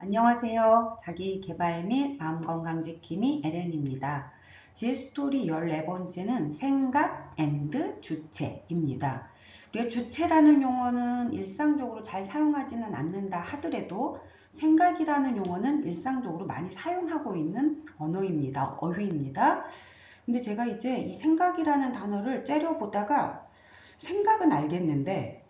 안녕하세요. 자기계발 및 마음건강지킴이 에렌입니다. 지혜스토리 14번째는 생각 앤드 주체입니다. 우리가 주체라는 용어는 일상적으로 잘 사용하지는 않는다 하더라도 생각이라는 용어는 일상적으로 많이 사용하고 있는 언어입니다. 어휘입니다. 근데 제가 이제 이 생각이라는 단어를 째려보다가 생각은 알겠는데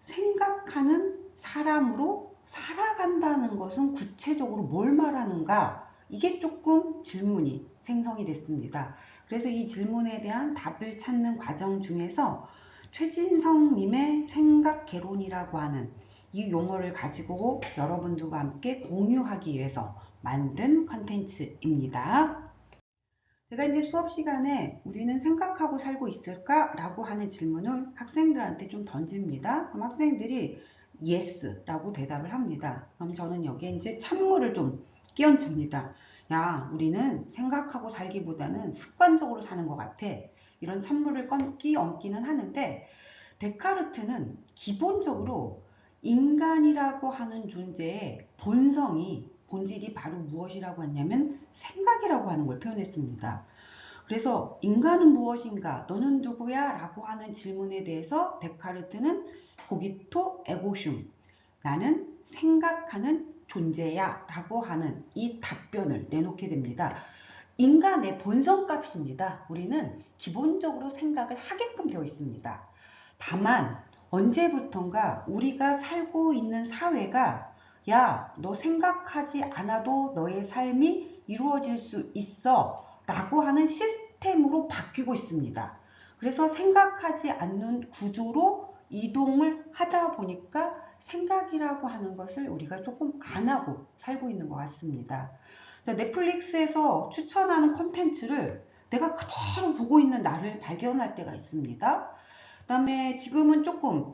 생각하는 사람으로 살아간다는 것은 구체적으로 뭘 말하는가? 이게 조금 질문이 생성이 됐습니다. 그래서 이 질문에 대한 답을 찾는 과정 중에서 최진성님의 생각개론이라고 하는 이 용어를 가지고 여러분들과 함께 공유하기 위해서 만든 컨텐츠입니다. 제가 이제 수업 시간에 우리는 생각하고 살고 있을까? 라고 하는 질문을 학생들한테 좀 던집니다. 그럼 학생들이 yes 라고 대답을 합니다. 그럼 저는 여기에 이제 찬물을 좀 끼얹습니다. 야, 우리는 생각하고 살기보다는 습관적으로 사는 것 같아. 이런 찬물을 끼얹기는 하는데 데카르트는 기본적으로 인간이라고 하는 존재의 본질이 바로 무엇이라고 했냐면 생각이라고 하는 걸 표현했습니다. 그래서 인간은 무엇인가, 너는 누구야? 라고 하는 질문에 대해서 데카르트는 코기토 에고슘, 나는 생각하는 존재야 라고 하는 이 답변을 내놓게 됩니다. 인간의 본성값입니다. 우리는 기본적으로 생각을 하게끔 되어 있습니다. 다만 언제부턴가 우리가 살고 있는 사회가 야, 너 생각하지 않아도 너의 삶이 이루어질 수 있어 라고 하는 시스템으로 바뀌고 있습니다. 그래서 생각하지 않는 구조로 이동을 하다 보니까 생각이라고 하는 것을 우리가 조금 안 하고 살고 있는 것 같습니다. 넷플릭스에서 추천하는 콘텐츠를 내가 그대로 보고 있는 나를 발견할 때가 있습니다. 그 다음에 지금은 조금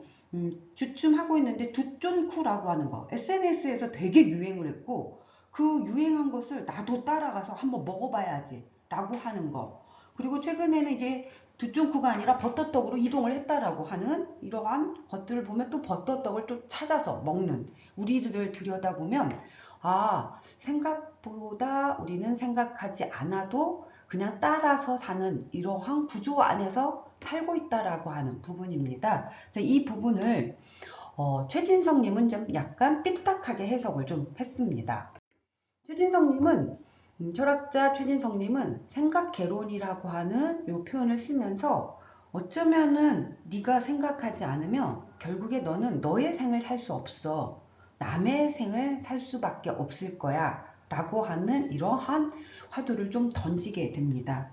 주춤하고 있는데 두쫀쿠라고 하는 거 SNS에서 되게 유행을 했고 그 유행한 것을 나도 따라가서 한번 먹어봐야지 라고 하는 거. 그리고 최근에는 이제 두쫀쿠가 아니라 버터떡으로 이동을 했다라고 하는 이러한 것들을 보면 또 버터떡을 또 찾아서 먹는 우리들을 들여다보면 생각보다 우리는 생각하지 않아도 그냥 따라서 사는 이러한 구조 안에서 살고 있다라고 하는 부분입니다. 이 부분을 최진성님은 좀 약간 삐딱하게 해석을 좀 했습니다. 최진성님은 철학자 최진성님은 생각개론이라고 하는 이 표현을 쓰면서 어쩌면은 네가 생각하지 않으면 결국에 너는 너의 생을 살 수 없어. 남의 생을 살 수밖에 없을 거야. 라고 하는 이러한 화두를 좀 던지게 됩니다.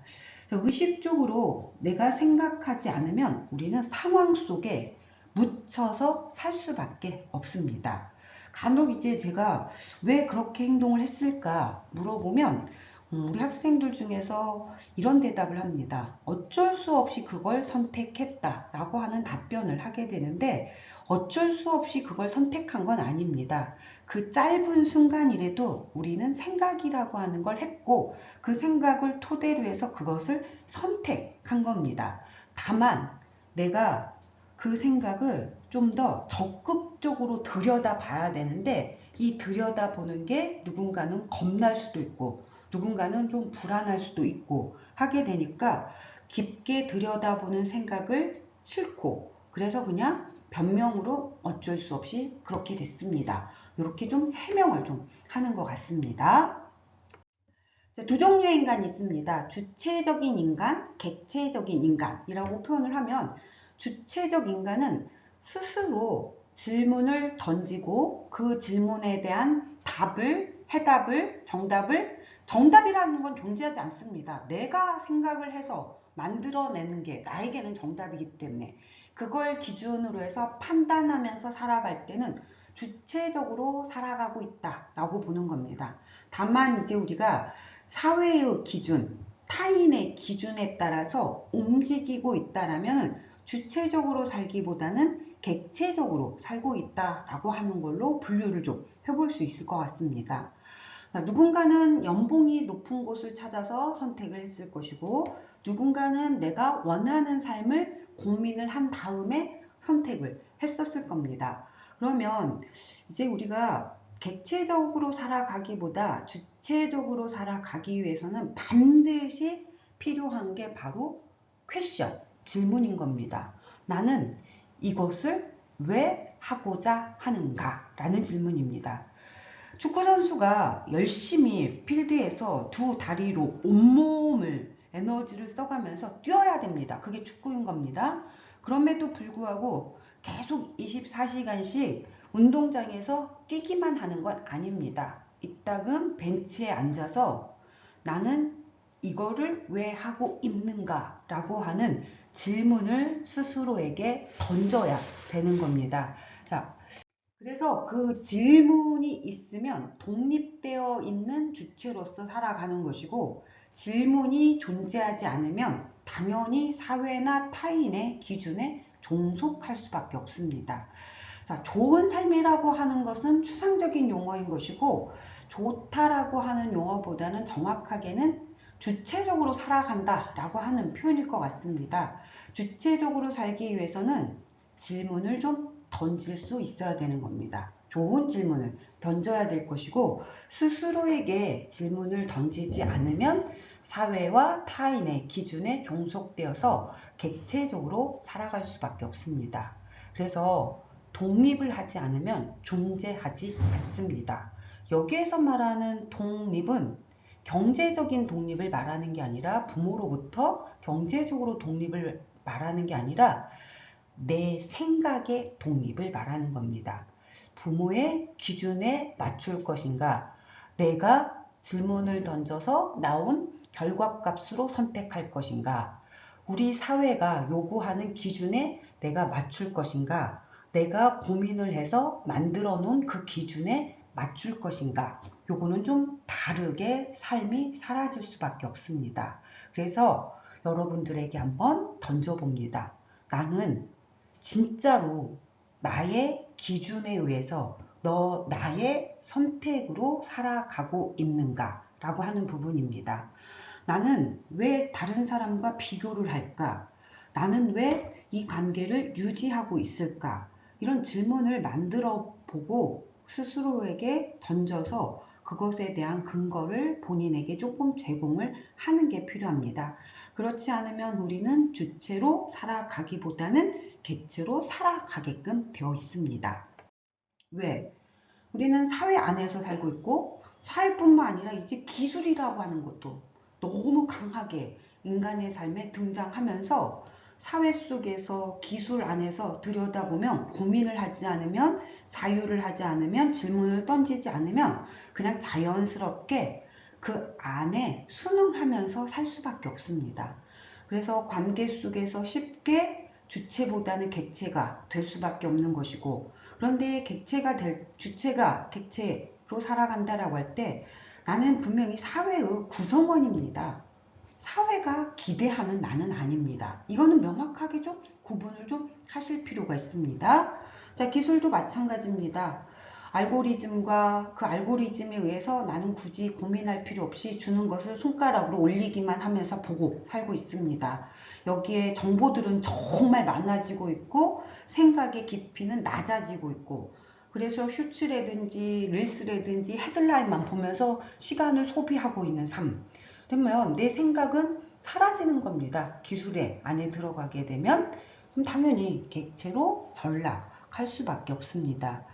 의식적으로 내가 생각하지 않으면 우리는 상황 속에 묻혀서 살 수밖에 없습니다. 간혹 이제 제가 왜 그렇게 행동을 했을까 물어보면 우리 학생들 중에서 이런 대답을 합니다. 어쩔 수 없이 그걸 선택했다 라고 하는 답변을 하게 되는데 어쩔 수 없이 그걸 선택한 건 아닙니다. 그 짧은 순간이라도 우리는 생각이라고 하는 걸 했고 그 생각을 토대로 해서 그것을 선택한 겁니다. 다만 내가 그 생각을 좀 더 적극적으로 들여다 봐야 되는데 이 들여다 보는 게 누군가는 겁날 수도 있고 누군가는 좀 불안할 수도 있고 하게 되니까 깊게 들여다보는 생각을 싫고 그래서 그냥 변명으로 어쩔 수 없이 그렇게 됐습니다. 이렇게 좀 해명을 좀 하는 것 같습니다. 두 종류의 인간이 있습니다. 주체적인 인간, 객체적인 인간이라고 표현을 하면 주체적 인간은 스스로 질문을 던지고 그 질문에 대한 해답을, 정답이라는 건 존재하지 않습니다. 내가 생각을 해서 만들어내는 게 나에게는 정답이기 때문에 그걸 기준으로 해서 판단하면서 살아갈 때는 주체적으로 살아가고 있다라고 보는 겁니다. 다만 이제 우리가 사회의 기준, 타인의 기준에 따라서 움직이고 있다라면 주체적으로 살기보다는 객체적으로 살고 있다라고 하는 걸로 분류를 좀 해볼 수 있을 것 같습니다. 누군가는 연봉이 높은 곳을 찾아서 선택을 했을 것이고 누군가는 내가 원하는 삶을 고민을 한 다음에 선택을 했었을 겁니다. 그러면 이제 우리가 객체적으로 살아가기보다 주체적으로 살아가기 위해서는 반드시 필요한 게 바로 퀘션, 질문인 겁니다. 나는 이것을 왜 하고자 하는가? 라는 질문입니다. 축구선수가 열심히 필드에서 두 다리로 온몸을 에너지를 써가면서 뛰어야 됩니다. 그게 축구인 겁니다. 그럼에도 불구하고 계속 24시간씩 운동장에서 뛰기만 하는 건 아닙니다. 이따금 벤치에 앉아서 나는 이거를 왜 하고 있는가 라고 하는 질문을 스스로에게 던져야 되는 겁니다. 자, 그래서 그 질문이 있으면 독립되어 있는 주체로서 살아가는 것이고, 질문이 존재하지 않으면 당연히 사회나 타인의 기준에 종속할 수밖에 없습니다. 자, 좋은 삶이라고 하는 것은 추상적인 용어인 것이고, 좋다라고 하는 용어보다는 정확하게는 주체적으로 살아간다라고 하는 표현일 것 같습니다. 주체적으로 살기 위해서는 질문을 좀 던질 수 있어야 되는 겁니다. 좋은 질문을 던져야 될 것이고, 스스로에게 질문을 던지지 않으면 사회와 타인의 기준에 종속되어서 객체적으로 살아갈 수밖에 없습니다. 그래서 독립을 하지 않으면 존재하지 않습니다. 여기에서 말하는 독립은 경제적인 독립을 말하는 게 아니라, 부모로부터 경제적으로 독립을 말하는 게 아니라 내 생각의 독립을 말하는 겁니다. 부모의 기준에 맞출 것인가, 내가 질문을 던져서 나온 결과값으로 선택할 것인가, 우리 사회가 요구하는 기준에 내가 맞출 것인가, 내가 고민을 해서 만들어 놓은 그 기준에 맞출 것인가, 요거는 좀 다르게 삶이 사라질 수밖에 없습니다. 그래서 여러분들에게 한번 던져봅니다. 나는 진짜로 나의 기준에 의해서 나의 선택으로 살아가고 있는가? 라고 하는 부분입니다. 나는 왜 다른 사람과 비교를 할까? 나는 왜 이 관계를 유지하고 있을까? 이런 질문을 만들어 보고 스스로에게 던져서 그것에 대한 근거를 본인에게 조금 제공을 하는 게 필요합니다. 그렇지 않으면 우리는 주체로 살아가기보다는 객체로 살아가게끔 되어 있습니다. 왜? 우리는 사회 안에서 살고 있고, 사회뿐만 아니라 이제 기술이라고 하는 것도 너무 강하게 인간의 삶에 등장하면서 사회 속에서 기술 안에서 들여다보면, 고민을 하지 않으면, 자유를 하지 않으면, 질문을 던지지 않으면 그냥 자연스럽게 그 안에 순응하면서 살 수밖에 없습니다. 그래서 관계 속에서 쉽게 주체보다는 객체가 될 수밖에 없는 것이고, 그런데 주체가 객체로 살아간다라고 할 때 나는 분명히 사회의 구성원입니다. 사회가 기대하는 나는 아닙니다. 이거는 명확하게 좀 구분을 좀 하실 필요가 있습니다. 자, 기술도 마찬가지입니다. 알고리즘과 그 알고리즘에 의해서 나는 굳이 고민할 필요 없이 주는 것을 손가락으로 올리기만 하면서 보고 살고 있습니다. 여기에 정보들은 정말 많아지고 있고, 생각의 깊이는 낮아지고 있고, 그래서 슈츠라든지 릴스라든지 헤드라인만 보면서 시간을 소비하고 있는 삶. 그러면 내 생각은 사라지는 겁니다. 기술의 안에 들어가게 되면 그럼 당연히 객체로 전락할 수밖에 없습니다.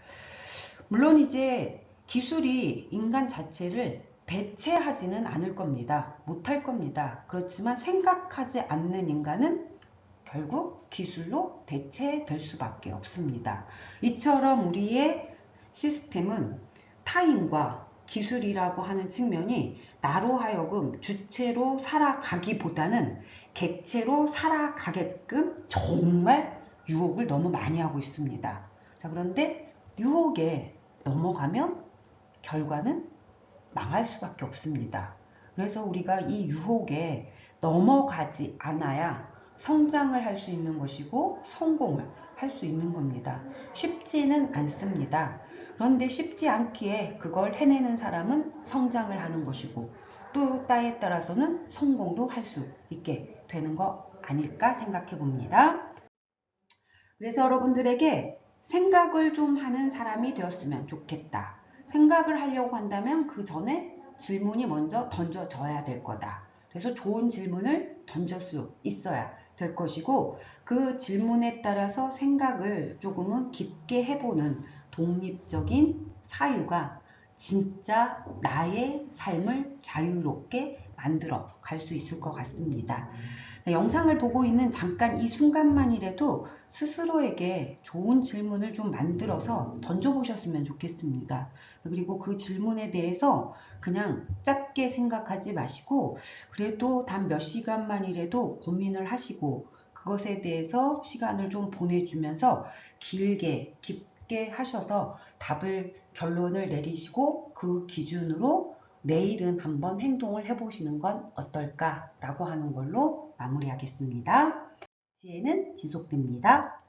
물론 이제 기술이 인간 자체를 대체하지는 않을 겁니다. 못할 겁니다. 그렇지만 생각하지 않는 인간은 결국 기술로 대체될 수밖에 없습니다. 이처럼 우리의 시스템은 타인과 기술이라고 하는 측면이 나로 하여금 주체로 살아가기보다는 객체로 살아가게끔 정말 유혹을 너무 많이 하고 있습니다. 자, 그런데 유혹에 넘어가면 결과는 망할 수밖에 없습니다. 그래서 우리가 이 유혹에 넘어가지 않아야 성장을 할 수 있는 것이고 성공을 할 수 있는 겁니다. 쉽지는 않습니다. 그런데 쉽지 않기에 그걸 해내는 사람은 성장을 하는 것이고, 또 때에 따라서는 성공도 할 수 있게 되는 거 아닐까 생각해 봅니다. 그래서 여러분들에게 생각을 좀 하는 사람이 되었으면 좋겠다. 생각을 하려고 한다면 그 전에 질문이 먼저 던져져야 될 거다. 그래서 좋은 질문을 던질 수 있어야 될 것이고, 그 질문에 따라서 생각을 조금은 깊게 해보는 독립적인 사유가 진짜 나의 삶을 자유롭게 만들어 갈 수 있을 것 같습니다. 영상을 보고 있는 잠깐 이 순간만이라도 스스로에게 좋은 질문을 좀 만들어서 던져보셨으면 좋겠습니다. 그리고 그 질문에 대해서 그냥 짧게 생각하지 마시고, 그래도 단 몇 시간만이라도 고민을 하시고 그것에 대해서 시간을 좀 보내주면서 길게 깊게 하셔서 결론을 내리시고 그 기준으로 내일은 한번 행동을 해보시는 건 어떨까라고 하는 걸로 마무리하겠습니다. 지혜는 지속됩니다.